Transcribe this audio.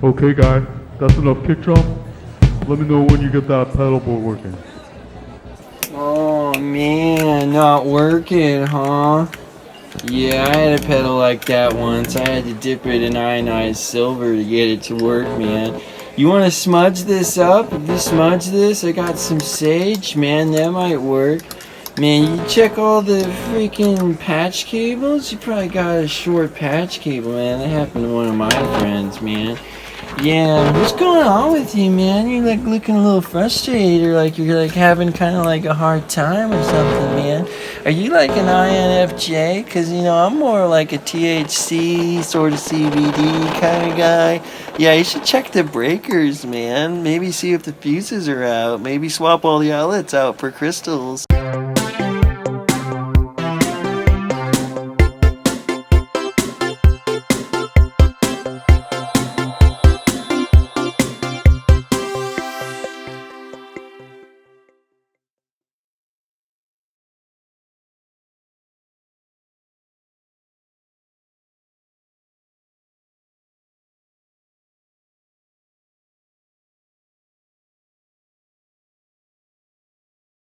Okay, guy, that's enough kick drum. Let me know when you get that pedal board working. Oh man, not working, huh? Yeah, I had a pedal like that once. I had to dip it in ionized silver to get it to work, man. You want to smudge this up? If you smudge this, I got some sage, man. That might work. Man, you check all the freaking patch cables? You probably got a short patch cable, man. That happened to one of my friends, man. Yeah, what's going on with you, man? You're like looking a little frustrated, or like you're like having kind of like a hard time or something, man. Are you like an INFJ? Cause you know I'm more like a THC sort of CBD kind of guy. Yeah, you should check the breakers, man. Maybe see if the fuses are out. Maybe swap all the outlets out for crystals.